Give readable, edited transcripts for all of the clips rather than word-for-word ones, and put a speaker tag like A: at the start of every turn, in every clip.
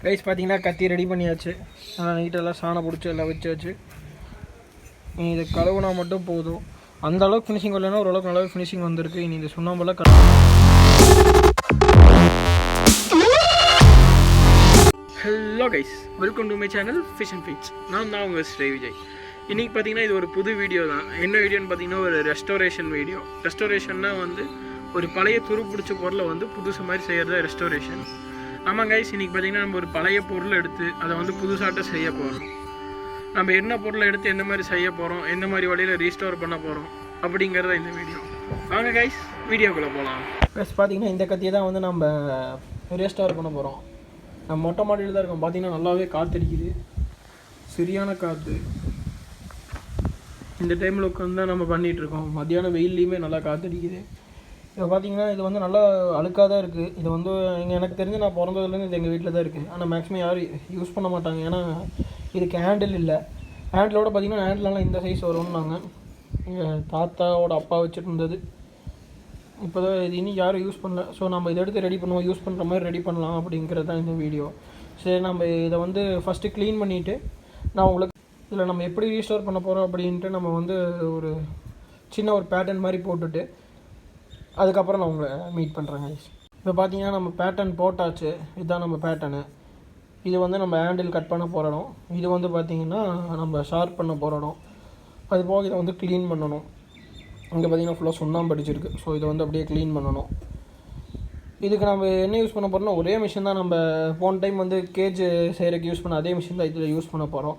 A: Guys பார்த்தீங்கன்னா கத்தி ready பண்ணியாச்சு. நைட்டெல்லாம் சாணம் பிடிச்சி எல்லாம் வச்சாச்சு. இது கழுவுனா மட்டும் போதும். அந்த அளவுக்கு ஃபினிஷிங் வரலன்னா ஓரளவுக்கு நல்லாவே ஃபினிஷிங் வந்திருக்கு. இனி இந்த சுண்ணாம்பெல்லாம் hello guys, welcome to my channel fish and feeds. நான் உங்கள் ஸ்ரீ விஜய். இன்றைக்கி பார்த்தீங்கன்னா இது ஒரு புது வீடியோ தான். என்ன வீடியோன்னு பார்த்தீங்கன்னா ஒரு ரெஸ்டோரேஷன் வீடியோ. ரெஸ்டோரேஷன்னா வந்து ஒரு பழைய துரு பிடிச்ச பொருளை வந்து புதுசு மாதிரி செய்கிறது ரெஸ்டோரேஷன். ஆமாம் கைஸ், இன்றைக்கி பார்த்தீங்கன்னா நம்ம ஒரு பழைய பொருளை எடுத்து அதை வந்து புதுசாட்ட செய்ய போகிறோம். நம்ம என்ன பொருளை எடுத்து எந்த மாதிரி செய்ய போகிறோம், எந்த மாதிரி வழியில் ரீஸ்டோர் பண்ண போகிறோம் அப்படிங்கிறத இந்த வீடியோ. வாங்க கைஸ், வீடியோக்குள்ளே போகலாம். ப்ளஸ் பார்த்தீங்கன்னா இந்த கத்தியை தான் வந்து நம்ம ரீஸ்டோர் பண்ண போகிறோம். நம்ம மொட்டை மாடியில் தான் இருக்கோம். பார்த்தீங்கன்னா நல்லாவே காற்றடிக்குது, சரியான காற்று. இந்த டைமில் உட்காந்து தான் நம்ம பண்ணிகிட்ருக்கோம். மத்தியானம் வெயில்லையுமே நல்லா காற்றடிக்குது. இப்போ பார்த்தீங்கன்னா இது வந்து நல்லா அழுக்காக தான் இருக்குது. இது வந்து எனக்கு தெரிஞ்சு நான் பிறந்ததுலேருந்து இது எங்கள் வீட்டில் தான் இருக்குது. ஆனால் மேக்ஸிமம் யாரும் யூஸ் பண்ண மாட்டாங்க. ஏன்னா இதுக்கு ஹேண்டில் இல்லை. ஹேண்டிலோட பார்த்தீங்கன்னா ஹேண்டிலெலாம் இந்த சைஸ் வரும்னாங்க. எங்கள் தாத்தாவோட அப்பா வச்சுட்டு இருந்தது. இப்போ தான் இது இனி யாரும் யூஸ் பண்ணல. ஸோ நம்ம இதை எடுத்து ரெடி பண்ணுவோம், யூஸ் பண்ணுற மாதிரி ரெடி பண்ணலாம் அப்படிங்கிறது தான் இந்த வீடியோ. சரி, நம்ம இதை வந்து ஃபஸ்ட்டு க்ளீன் பண்ணிவிட்டு நான் உங்களுக்கு இதில் நம்ம எப்படி ரீஸ்டோர் பண்ண போகிறோம் அப்படின்ட்டு நம்ம வந்து ஒரு சின்ன ஒரு பேட்டர்ன் மாதிரி போட்டுட்டு அதுக்கப்புறம் நான் உங்களை மீட் பண்ணுறேங்க. இப்போ பார்த்தீங்கன்னா நம்ம பேட்டர்ன் போட்டாச்சு. இதுதான் நம்ம பேட்டர்னு. இது வந்து நம்ம ஹேண்டில் கட் பண்ண போகிறோம். இது வந்து பார்த்திங்கன்னா நம்ம ஷார்ப் பண்ண போகிறோம். அது போக இதை வந்து க்ளீன் பண்ணணும். இங்கே பார்த்திங்கன்னா ஃபுல்லாக சுண்ணாம்பு அடிச்சிருக்கு. ஸோ இதை வந்து அப்படியே க்ளீன் பண்ணணும். இதுக்கு நம்ம என்ன யூஸ் பண்ண போகிறோம்னா ஒரே மிஷின் தான். நம்ம போன டைம் வந்து கேஜ் செய்கிறதுக்கு யூஸ் பண்ண அதே மிஷின் தான் இதில் யூஸ் பண்ண போகிறோம்.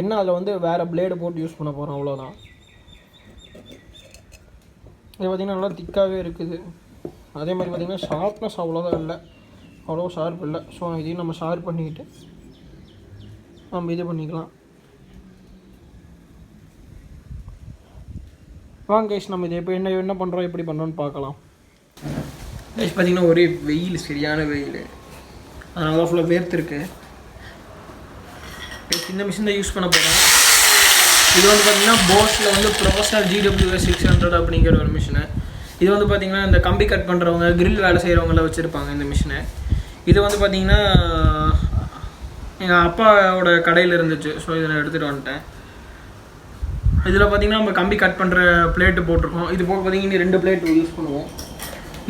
A: என்ன அதில் வந்து வேறு பிளேடு போட்டு யூஸ் பண்ண போகிறோம், அவ்வளோதான். இது பார்த்திங்கன்னா நல்லா திக்காகவே இருக்குது. அதே மாதிரி பார்த்திங்கன்னா ஷார்ப்னஸ் அவ்வளோதான் இல்லை, அவ்வளோ ஷார்ப் இல்லை. ஸோ இதையும் நம்ம ஷார்ப் பண்ணிக்கிட்டு நம்ம இது பண்ணிக்கலாம். வாங்க கைஸ், நம்ம இது இப்போ என்ன பண்ணுறோம், எப்படி பண்ணுறோன்னு பார்க்கலாம். கைஸ் பார்த்திங்கன்னா ஒரே வெயில், சரியான வெயில். அதனால தான் ஃபுல்லாக வேர்த்துருக்கு. இந்த மிஷின் தான் யூஸ் பண்ண போகிறோம். இது வந்து பார்த்திங்கன்னா போஸில் வந்து ப்ரொஃபஷனல் GWS 600 அப்படிங்கிற ஒரு மிஷினு. இது வந்து பார்த்திங்கன்னா இந்த கம்பி கட் பண்ணுறவங்க, கிரில் வேலை செய்கிறவங்களாம் வச்சுருப்பாங்க இந்த மிஷினை. இது வந்து பார்த்திங்கன்னா எங்கள் அப்பாவோட கடையில் இருந்துச்சு. ஸோ இதை நான் எடுத்துகிட்டு வந்துட்டேன். இதில் பார்த்திங்கன்னா நம்ம கம்பி கட் பண்ணுற பிளேட்டு போட்டிருக்கோம். இது போக பார்த்திங்கன்னா இனி 2 பிளேட் யூஸ் பண்ணுவோம்.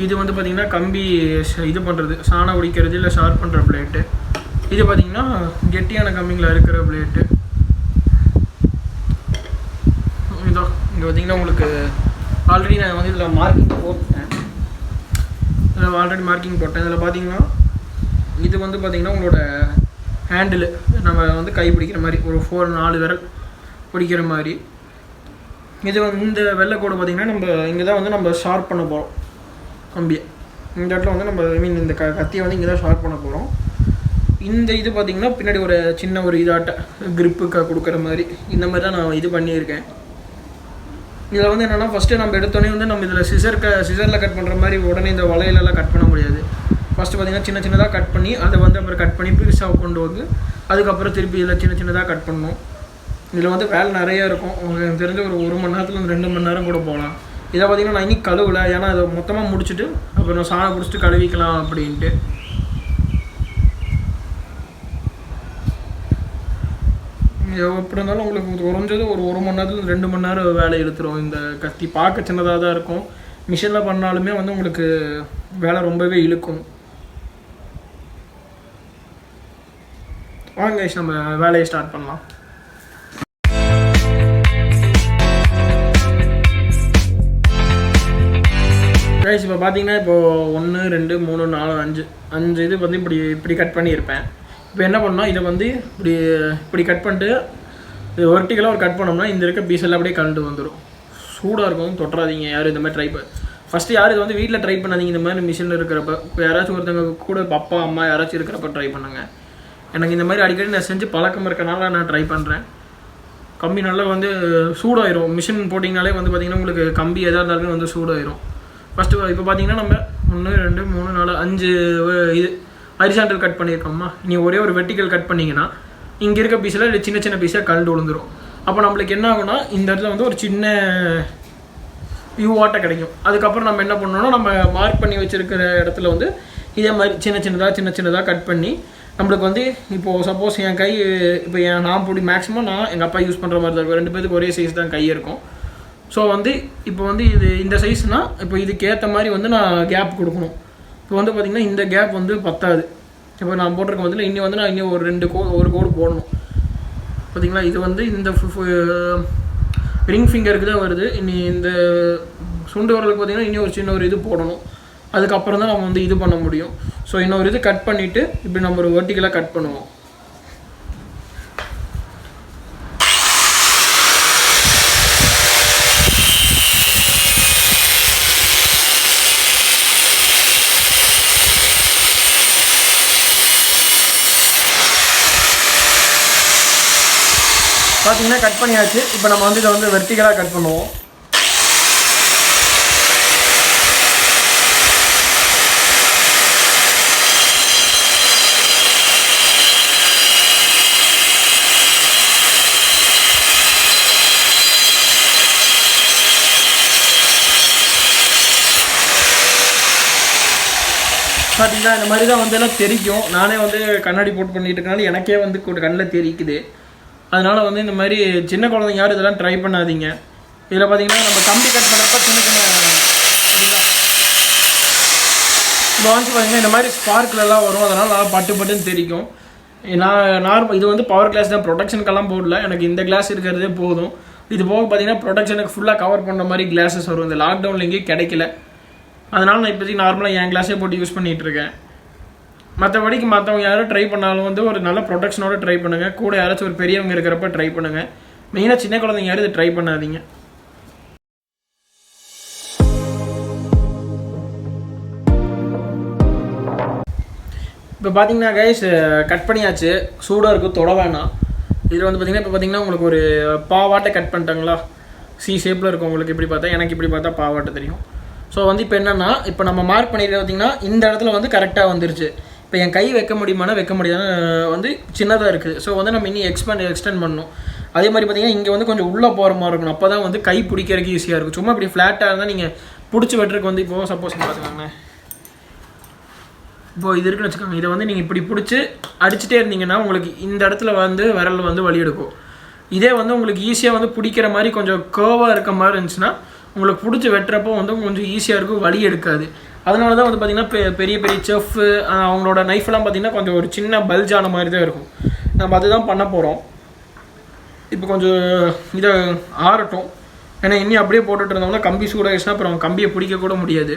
A: இது வந்து பார்த்திங்கன்னா கம்பி இது பண்ணுறது, சாணம் உடிக்கிறது இல்லை ஷார்ப் பண்ணுற பிளேட்டு. இது பார்த்திங்கன்னா கெட்டியான கம்பிங்கில் இருக்கிற பிளேட்டு. இதோ இங்கே பார்த்திங்கன்னா உங்களுக்கு ஆல்ரெடி நான் வந்து இதில் மார்க்கிங் போட்டேன். இதில் ஆல்ரெடி மார்க்கிங் போட்டேன். இதில் பார்த்திங்கன்னா இது வந்து பார்த்திங்கன்னா உங்களோட ஹேண்டிலு நம்ம வந்து கை பிடிக்கிற மாதிரி ஒரு 4 விரல் பிடிக்கிற மாதிரி. இது வந்து இந்த வெள்ளைக்கோடு பார்த்திங்கன்னா நம்ம இங்கே தான் வந்து நம்ம ஷார்ப் பண்ண போகிறோம் கம்பியை. இந்த இடத்துல வந்து நம்ம இந்த கத்தியை வந்து இங்கே தான் ஷார்ப் பண்ண போகிறோம். இந்த இது பார்த்திங்கன்னா பின்னாடி ஒரு சின்ன ஒரு இதாட்ட க்ரிப்புக்கு கொடுக்குற மாதிரி இந்த மாதிரி தான் நான் இது பண்ணியிருக்கேன். இதில் வந்து என்னென்னா ஃபஸ்ட்டு நம்ம எடுத்தோடனே வந்து நம்ம இதில் சிசரில் கட் பண்ணுற மாதிரி உடனே இந்த வளையலெல்லாம் கட் பண்ண முடியாது. ஃபஸ்ட்டு பார்த்திங்கன்னா சின்னதாக கட் பண்ணி அதை வந்து அப்புறம் கட் பண்ணி பெருசாக கொண்டு வந்து அதுக்கப்புறம் திருப்பி இதில் சின்னதாக கட் பண்ணணும். இதில் வந்து வேலை நிறையா இருக்கும். உங்களுக்கு தெரிஞ்ச ஒரு மணி நேரத்தில் 2 மணி நேரம் கூட போகலாம். இதை பார்த்திங்கன்னா நான் இன்னைக்கு கழுவலை, ஏன்னா அதை மொத்தமாக முடிச்சுட்டு அப்புறம் சாணம் பிடிச்சிட்டு கழுவிக்கலாம் அப்படின்ட்டு. எப்படி இருந்தாலும் உங்களுக்கு குறைஞ்சது ஒரு மணி நேரத்தில் 2 மணி நேரம் வேலை இழுத்துரும். இந்த கத்தி பார்க்க சின்னதாக தான் இருக்கும். மிஷினில் பண்ணாலுமே வந்து உங்களுக்கு வேலை ரொம்பவே இழுக்கும். வாங்க நம்ம வேலையை ஸ்டார்ட் பண்ணலாம். கைஸ் இப்போ பார்த்தீங்கன்னா இப்போது 1 2 3 4 5 இது வந்து இப்படி கட் பண்ணியிருப்பேன். இப்போ என்ன பண்ணோம், இதை வந்து இப்படி கட் பண்ணிட்டு இது வெர்டிகலாக ஒரு கட் பண்ணோம்னா இந்த இருக்க பீஸ் எல்லாம் அப்படியே கலந்து வந்துடும். சூடாக இருக்கும், தொட்டுறாதீங்க யாரும் இந்த மாதிரி ஃபஸ்ட்டு யாரும் இது வந்து வீட்டில் ட்ரை பண்ணாதீங்க. இந்த மாதிரி மிஷினில் இருக்கிறப்ப இப்போ யாராச்சும் ஒருத்தவங்க கூட அப்பா அம்மா யாராச்சும் இருக்கிறப்ப ட்ரை பண்ணுங்கள். எனக்கு இந்த மாதிரி அடிக்கடி நான் செஞ்சு பழக்கம் இருக்கனால நான் ட்ரை பண்ணுறேன். கம்பி நல்லா வந்து சூடாயிரும். மிஷின் போட்டிங்கனாலே வந்து பார்த்திங்கன்னா உங்களுக்கு கம்பி எதாக இருந்தாலுமே வந்து சூடாயிரும். ஃபஸ்ட்டு இப்போ பார்த்திங்கன்னா நம்ம 1 2 3 4 5 இது ஹரிசாண்டல் கட் பண்ணியிருக்கோம்மா. நீ ஒரே ஒரு வெர்டிக்கல் கட் பண்ணிங்கன்னா இங்கே இருக்க பீஸில் சின்ன பீஸாக கலந்து விழுந்துடும். அப்போ நம்மளுக்கு என்ன ஆகும்னா இந்த இடத்துல வந்து ஒரு சின்ன வியூவாட்டை கிடைக்கும். அதுக்கப்புறம் நம்ம என்ன பண்ணோம்னா நம்ம மார்க் பண்ணி வச்சுருக்கிற இடத்துல வந்து இதே மாதிரி சின்ன சின்னதாக கட் பண்ணி நம்மளுக்கு வந்து இப்போது சப்போஸ் என் கை இப்போ நான் பிடி மேக்ஸிமம் நான் எங்கள் அப்பா யூஸ் பண்ணுற மாதிரி தான் இருக்கும். 2 பேருக்கு ஒரே சைஸ் தான் கை இருக்கும். ஸோ வந்து இப்போ வந்து இது இந்த சைஸ்னால் இப்போ இதுக்கு ஏற்ற மாதிரி வந்து நான் கேப் கொடுக்கணும். இப்போ வந்து பார்த்திங்கன்னா இந்த கேப் வந்து பத்தாது. இப்போ நான் போட்டிருக்க பதில் இன்னும் வந்து நான் இன்னும் ஒரு கோடு போடணும். பார்த்திங்களா, இது வந்து இந்த ரிங் ஃபிங்கருக்கு தான் வருது. இனி இந்த சுண்டு வரலுக்கு பார்த்திங்கன்னா இன்னும் ஒரு சின்ன ஒரு இது போடணும். அதுக்கப்புறம் தான் நம்ம வந்து இது பண்ண முடியும். ஸோ இன்னொரு இது கட் பண்ணிவிட்டு இப்படி நம்ம ஒரு வெர்டிகலாக கட் பண்ணுவோம். பார்த்தீங்கன்னா கட் பண்ணியாச்சு. இப்போ நம்ம வந்து இதை வந்து வெர்டிகலாக கட் பண்ணுவோம். பார்த்தீங்கன்னா இந்த மாதிரி தான் வந்து எல்லாம் தெரிக்கும். நானே வந்து கண்ணாடி போட்டு பண்ணிட்டு இருக்கனால எனக்கே வந்து கண்ணில் தெரிக்குது. அதனால் வந்து இந்த மாதிரி சின்ன குழந்தைங்க யாரும் இதெல்லாம் ட்ரை பண்ணாதீங்க. இதில் பார்த்தீங்கன்னா நம்ம கம்பி கட் பண்ணுறப்ப சின்ன இப்போ வந்து பார்த்தீங்கன்னா இந்த மாதிரி ஸ்பார்க்கிலலாம் வரும். அதனால் நல்லா பட்டுன்னு தெரிக்கும். நான் இது வந்து பவர் கிளாஸ் தான், ப்ரொடெக்ஷனுக்கெல்லாம் போடல. எனக்கு இந்த கிளாஸ் இருக்கிறதே போதும். இது போக பார்த்தீங்கன்னா ப்ரொடெக்ஷனுக்கு ஃபுல்லாக கவர் பண்ணுற மாதிரி கிளாஸஸ் வரும். இந்த லாக்டவுனில் எங்கேயும் கிடைக்கல. அதனால் நான் இப்போதைக்கு நார்மலாக என் கிளாஸே போட்டு யூஸ் பண்ணிகிட்ருக்கேன். மற்றபடிக்கு மற்றவங்க யாரும் ட்ரை பண்ணாலும் வந்து ஒரு நல்ல ப்ரொடெக்ஷனோட ட்ரை பண்ணுங்கள். கூட யாராச்சும் ஒரு பெரியவங்க இருக்கிறப்ப ட்ரை பண்ணுங்கள். மெயினாக சின்ன குழந்தைங்க யாரும் இதை ட்ரை பண்ணாதீங்க. இப்போ பார்த்தீங்கன்னா கைஸ் கட் பண்ணியாச்சு. சூடாக இருக்கும், தொட வேணாம். இதில் வந்து பார்த்திங்கன்னா இப்போ பார்த்தீங்கன்னா உங்களுக்கு ஒரு பாவாட்டை கட் பண்ணிட்டாங்களா, சி ஷேப்பில் இருக்கும். உங்களுக்கு இப்படி பார்த்தா, எனக்கு இப்படி பார்த்தா பாவாட்டை தெரியும். ஸோ வந்து இப்போ என்னென்னா, இப்போ நம்ம மார்க் பண்ணிட்டு பார்த்திங்கன்னா இந்த இடத்துல வந்து கரெக்டாக வந்துருச்சு. இப்போ என் கை வைக்க முடியுமானா வைக்க முடியாது, வந்து சின்னதாக இருக்குது. ஸோ வந்து நம்ம இன்னும் எக்ஸ்டெண்ட் பண்ணணும். அதே மாதிரி பார்த்திங்கன்னா இங்கே வந்து கொஞ்சம் உள்ளே போகிற மாதிரி இருக்கணும். அப்போ தான் வந்து கை பிடிக்கிறதுக்கு ஈஸியாக இருக்கும். சும்மா இப்படி ஃப்ளாட்டாக இருந்தால் நீங்கள் பிடிச்சி வெட்டுறதுக்கு வந்து இப்போது சப்போஸ் பார்த்துக்கோங்க, இப்போது இது இருக்குன்னு வச்சுக்கோங்க. இதை வந்து நீங்கள் இப்படி பிடிச்சி அடிச்சுட்டே இருந்தீங்கன்னா உங்களுக்கு இந்த இடத்துல வந்து விரல் வந்து வலி எடுக்கும். இதே வந்து உங்களுக்கு ஈஸியாக வந்து பிடிக்கிற மாதிரி கொஞ்சம் கேர்வாக இருக்க மாதிரி இருந்துச்சுன்னா உங்களுக்கு பிடிச்சி வெட்டுறப்போ வந்து கொஞ்சம் ஈஸியாக இருக்கும், வலி எடுக்காது. அதனால தான் வந்து பார்த்திங்கன்னா பெரிய பெரிய செஃப்பு அவங்களோட நைஃப்லாம் பார்த்திங்கன்னா கொஞ்சம் ஒரு சின்ன பல்ஜான மாதிரி தான் இருக்கும். நம்ம அதுதான் பண்ண போகிறோம். இப்போ கொஞ்சம் இதை ஆறட்டும். ஏன்னா இன்னும் அப்படியே போட்டுட்டு இருந்தோம்னா கம்பி சூடாகிடுச்சுன்னா அப்புறம் கம்பியை பிடிக்க கூட முடியாது.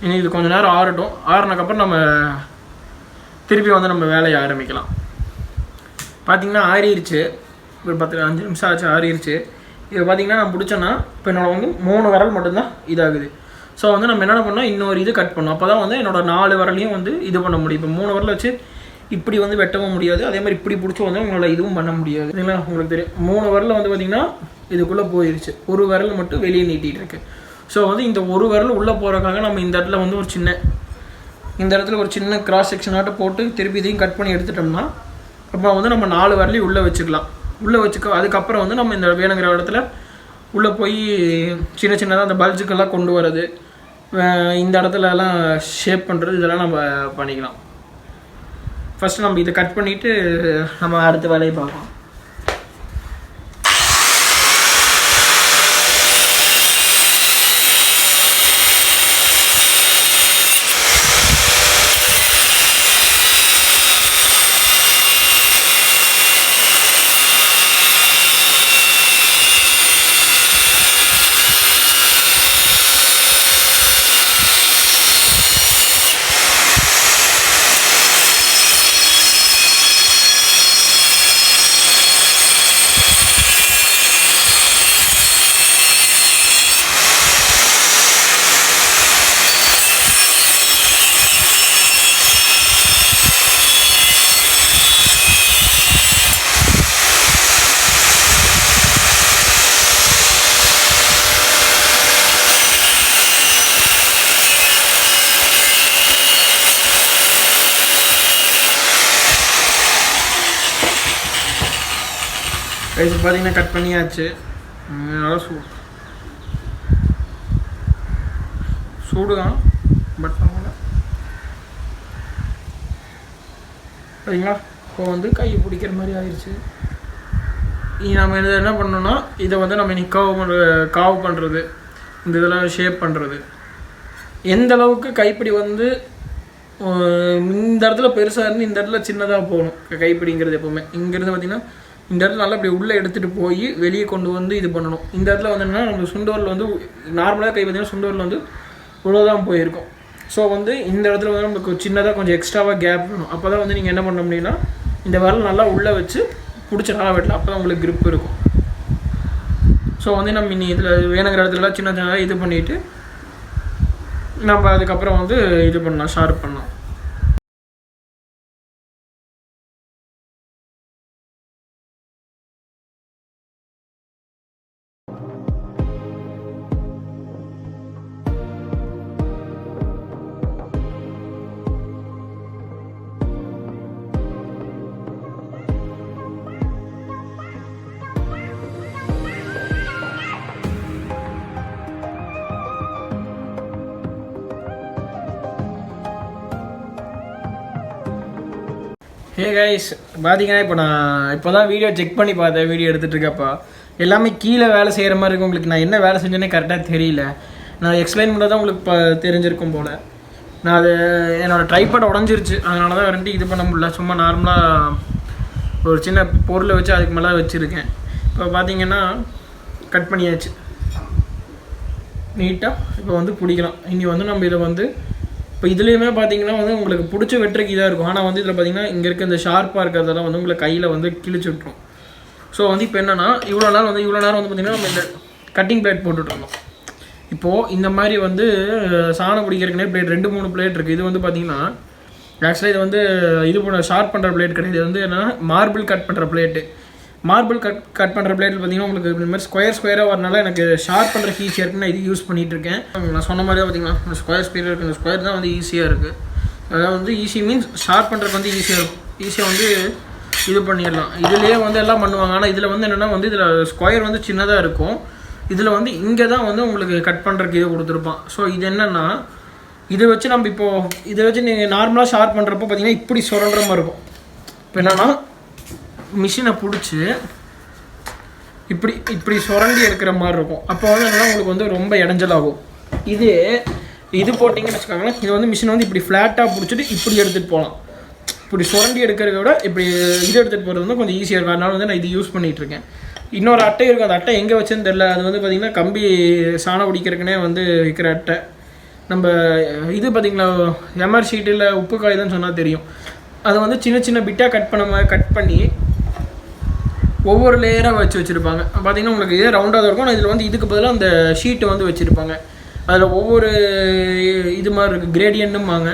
A: இனி இது கொஞ்சம் நேரம் ஆறட்டும். ஆறுனதுக்கப்புறம் நம்ம திருப்பி வந்து நம்ம வேலையை ஆரம்பிக்கலாம். பார்த்திங்கன்னா ஆறிடுச்சு. ஒரு 5 நிமிஷம் ஆச்சு, ஆறிடுச்சு. இது பார்த்திங்கன்னா நான் பிடிச்சேன்னா இப்போ என்னோட வந்து 3 விரல் மட்டும்தான் இதாகுது. ஸோ வந்து நம்ம என்னென்ன பண்ணோம், இன்னொரு இது கட் பண்ணோம். அப்போ தான் வந்து என்னோடய 4 விரலையும் வந்து இது பண்ண முடியும். இப்போ 3 விரலை வச்சு இப்படி வந்து வெட்டவும் முடியாது, அதே மாதிரி இப்படி பிடிச்சி வந்து உங்களால் இதுவும் பண்ண முடியாது. இல்லைங்களா, உங்களுக்கு தெரியும் 3 விரலில் வந்து பார்த்திங்கன்னா இதுக்குள்ளே போயிடுச்சு. ஒரு விரல் மட்டும் வெளியே நீட்டிகிட்டு இருக்கு. ஸோ வந்து இந்த ஒரு விரல் உள்ளே போகிறதுக்காக நம்ம இந்த இடத்துல வந்து இந்த இடத்துல ஒரு சின்ன கிராஸ் செக்ஷனாட்ட போட்டு திருப்பி இதையும் கட் பண்ணி எடுத்துட்டோம்னா அப்புறம் வந்து நம்ம 4 விரலையும் உள்ளே வச்சுக்கலாம். உள்ளே வச்சுக்க அதுக்கப்புறம் வந்து நம்ம இந்த வேணுங்கிற இடத்துல உள்ளே போய் சின்ன சின்னதாக அந்த பல்ஜுக்கெல்லாம் கொண்டு வரது, இந்த இடத்துலலாம் ஷேப் பண்ணுறது, இதெல்லாம் நம்ம பண்ணிக்கலாம். ஃபஸ்ட்டு நம்ம இதை கட் பண்ணிவிட்டு நம்ம அடுத்த வேலையை பார்க்கலாம். கைஸ் பார்த்தீங்கன்னா கட் பண்ணியாச்சு. நல்லா சூடு தான், பட் சரிங்களா? இப்போ வந்து கை பிடிக்கிற மாதிரி ஆயிடுச்சு. நம்ம இதை என்ன பண்ணோன்னா இதை வந்து நம்ம இன்னைக்கு காவு பண்ணுறது, இந்த இதெல்லாம் ஷேப் பண்ணுறது, எந்த அளவுக்கு கைப்பிடி வந்து இந்த இடத்துல பெருசாக இருந்து இந்த இடத்துல சின்னதாக போகணும். கைப்பிடிங்கிறது எப்போவுமே இங்கேருந்து பார்த்திங்கன்னா இந்த இடத்துல நல்லா இப்படி உள்ளே எடுத்துகிட்டு போய் வெளியே கொண்டு வந்து இது பண்ணணும். இந்த இடத்துல வந்து என்னன்னா நம்ம சுண்டோரில் வந்து நார்மலாக கை பார்த்திங்கன்னா சுண்டோரில் வந்து இவ்வளோதான் போயிருக்கும். ஸோ வந்து இந்த இடத்துல வந்து நமக்கு சின்னதாக கொஞ்சம் எக்ஸ்ட்ராவாக கேப் வேணும். அப்போ தான் வந்து நீங்கள் என்ன பண்ண முடியும்னா இந்த விரல் நல்லா உள்ளே வச்சு பிடிச்ச நல்லா வெட்டலாம். அப்போ தான் உங்களுக்கு grip இருக்கும். ஸோ வந்து நம்ம இனி இதில் வேணுங்கிற இடத்துலலாம் சின்ன சின்னதாக இது பண்ணிவிட்டு நம்ம அதுக்கப்புறம் வந்து இது பண்ணலாம், ஷார்ப் பண்ணலாம். ஹே கைஸ், பார்த்தீங்கன்னா இப்போ தான் வீடியோ செக் பண்ணி பார்த்தேன். வீடியோ எடுத்துகிட்டு இருக்கப்பா எல்லாமே கீழே வேலை செய்கிற மாதிரி இருக்கும். உங்களுக்கு நான் என்ன வேலை செஞ்சேன்னே கரெக்டாக தெரியல. நான் எக்ஸ்பிளைன் பண்ணதான் உங்களுக்கு இப்போ தெரிஞ்சிருக்கும் போல். நான் அது என்னோடய ட்ரைபாட் உடஞ்சிருச்சு, அதனால தான் வந்துட்டு இது பண்ண முடியல. சும்மா நார்மலாக ஒரு சின்ன பொருளை வச்சு அதுக்கு மேலே வச்சுருக்கேன். இப்போ பார்த்தீங்கன்னா கட் பண்ணியாச்சு நீட்டாக. இப்போ வந்து பிடிக்கலாம். இனி வந்து நம்ம இதை வந்து இப்போ இதுலேயுமே பார்த்தீங்கன்னா வந்து உங்களுக்கு பிடிச்ச வெட்டுறக்கு இதாக இருக்கும். ஆனால் வந்து இதில் பார்த்தீங்கன்னா இங்கே இருக்க இந்த ஷார்ப்பாக இருக்கிறதெல்லாம் வந்து உங்களுக்கு கையில் வந்து கிழிச்சு விட்டுரும். ஸோ வந்து இப்போ என்னென்னா இவ்வளோ நேரம் வந்து பார்த்திங்கன்னா நம்ம இந்த கட்டிங் பிளேட் போட்டுட்ருந்தோம். இப்போது இந்த மாதிரி வந்து சாணம் பிடிக்கிறதுக்குனே பிளேட் 2-3 பிளேட் இருக்குது. இது வந்து பார்த்திங்கன்னா ஆக்சுவலாக இது வந்து இது பண்ண ஷார்ப் பண்ணுற பிளேட் கிடையாது. இது வந்து என்னென்னா மார்பிள் கட் பண்ணுற பிளேட்டு. மார்பிள் கட் பண்ணுற பிளேட்டில் பார்த்திங்கன்னா உங்களுக்கு இந்த மாதிரி ஸ்கொயராக வரனால எனக்கு ஷார்ப் பண்ணுற ஈஸியாக இருக்குன்னு நான் இது யூஸ் பண்ணிகிட்ருக்கேன். நான் சொன்ன மாதிரியே பார்த்திங்கன்னா ஸ்கொயர் இருக்குது. இந்த ஸ்கொயர் தான் வந்து ஈஸியாக இருக்குது. அதாவது வந்து ஈஸி மீன்ஸ் ஷார்ப் பண்ணுறதுக்கு வந்து ஈஸியாக இருக்கும். ஈஸியாக வந்து இது பண்ணிடலாம். இதுலேயே வந்து எல்லாம் பண்ணுவாங்க. ஆனால் இதில் வந்து என்னென்னா வந்து இதில் ஸ்கொயர் வந்து சின்னதாக இருக்கும். இதில் வந்து இங்கே தான் வந்து உங்களுக்கு கட் பண்ணுறதுக்கு இது கொடுத்துருப்பான். ஸோ இது என்னென்னா இதை வச்சு நம்ம இப்போது இதை வச்சு நீங்கள் நார்மலாக ஷார்ப் பண்ணுறப்போ பார்த்திங்கன்னா இப்படி சுரண்டுற மாதிரி இருக்கும். இப்போ என்னென்னா மிஷினை பிடிச்சி இப்படி சுரண்டி எடுக்கிற மாதிரி இருக்கும். அப்போ வந்து என்னன்னா உங்களுக்கு வந்து ரொம்ப இடைஞ்சலாகும். இது போட்டிங்கன்னு வச்சுக்கோங்களேன், இது வந்து மிஷினை வந்து இப்படி ஃப்ளாட்டாக பிடிச்சிட்டு இப்படி எடுத்துகிட்டு போகலாம். இப்படி சுரண்டி எடுக்கிறத விட இப்படி இது எடுத்துகிட்டு போகிறது வந்து கொஞ்சம் ஈஸியாக இருக்கும். அதனால வந்து நான் இது யூஸ் பண்ணிகிட்ருக்கேன். இன்னொரு அட்டை இருக்கும். அந்த அட்டை எங்கே வச்சுன்னு தெரில. அது வந்து பார்த்திங்கன்னா கம்பி சாணம் பிடிக்கிறதுக்குனே வந்து விற்கிற அட்டை. நம்ம இது பார்த்திங்களா எம்ஆர் ஷீட்டில் உப்பு காய்தான் சொன்னால் தெரியும். அதை வந்து சின்ன சின்ன பிட்டாக கட் பண்ணி ஒவ்வொரு லேயராக வச்சுருப்பாங்க. பார்த்திங்கன்னா உங்களுக்கு இதே ரவுண்டாக தான் இருக்கும். ஆனால் இதில் வந்து இதுக்கு பதிலாக அந்த ஷீட்டை வந்து வச்சுருப்பாங்க. அதில் ஒவ்வொரு இது மாதிரி இருக்குது, கிரேடியன்ட்டும்பாங்க.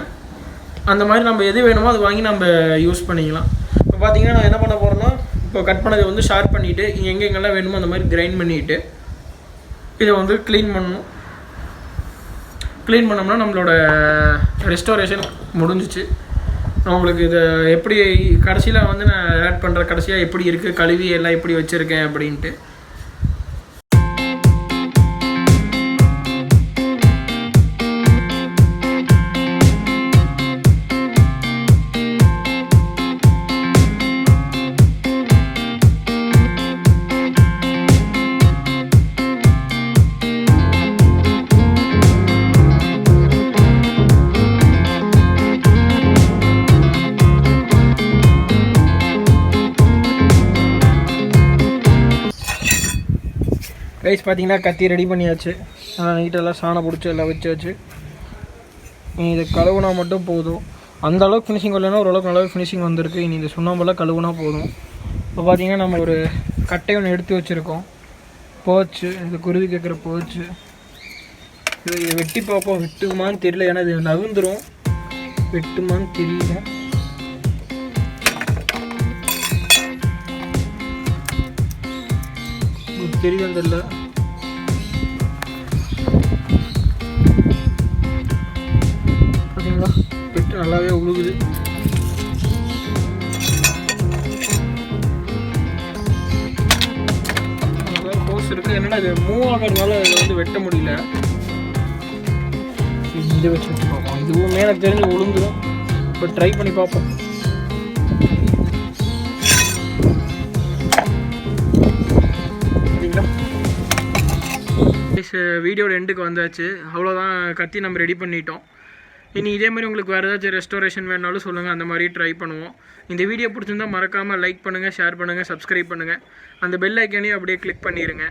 A: அந்த மாதிரி நம்ம எது வேணுமோ அது வாங்கி நம்ம யூஸ் பண்ணிக்கலாம். இப்போ பார்த்திங்கன்னா நான் என்ன பண்ண போகிறேன்னா இப்போ கட் பண்ணதை வந்து ஷார்ப் பண்ணிவிட்டு எங்கெங்கெல்லாம் வேணுமோ அந்த மாதிரி கிரைண்ட் பண்ணிவிட்டு இதை வந்து க்ளீன் பண்ணணும். க்ளீன் பண்ணோம்னா நம்மளோட ரெஸ்டோரேஷன் முடிஞ்சிச்சு. உங்களுக்கு இதை எப்படி கடைசியில் வந்து நான் ஆட் பண்ணுற கடைசியாக எப்படி இருக்குது, கழுவி எல்லாம் எப்படி வச்சுருக்கேன் அப்படின்ட்டு. ரைஸ் பார்த்தீங்கன்னா கத்தி ரெடி பண்ணியாச்சு. நீட்டெல்லாம் சாணம் பிடிச்சி எல்லாம் வச்சாச்சு. இதை கழுவுனா மட்டும் போதும். அந்த அளவுக்கு ஃபினிஷிங் வரலன்னா ஓரளவுக்கு நல்லாவே ஃபினிஷிங் வந்திருக்கு. இனி இந்த சுண்ணாம்பெல்லாம் கழுவுனா போதும். இப்போ பார்த்தீங்கன்னா நம்ம ஒரு கட்டை ஒன்று எடுத்து வச்சுருக்கோம். போச்சு, இது குருவி கேட்குற போச்சு. இது வெட்டி பார்ப்போம். வெட்டுமான்னு தெரியல, ஏன்னா இது நகுந்துடும். வெட்டுமான்னு தெரியல. தெரியும் தெரியல. பார்த்தீங்களா, வெட்டு நல்லாவே உழுகுது. ஹோஸ் இருக்குது. என்னென்னா இது மூவ் ஆகிறதுனால இதை வந்து வெட்ட முடியல. இதை வச்சு பார்ப்போம். இதுவும் எனக்கு தெரிஞ்சு உழுந்துடும். இப்போ ட்ரை பண்ணி பார்ப்போம். வீடியோட எண்டுக்கு வந்தாச்சு. அவ்வளோதான், கத்தி நம்ம ரெடி பண்ணிட்டோம். இனி இதே மாதிரி உங்களுக்கு வேறு ஏதாச்சும் ரெஸ்டோரேஷன் வேணாலும் சொல்லுங்கள், அந்த மாதிரி ட்ரை பண்ணுவோம். இந்த வீடியோ பிடிச்சிருந்தால் மறக்காமல் லைக் பண்ணுங்கள், ஷேர் பண்ணுங்கள், சப்ஸ்கிரைப் பண்ணுங்கள். அந்த பெல் ஐக்கானையும் அப்படியே கிளிக் பண்ணிடுங்க.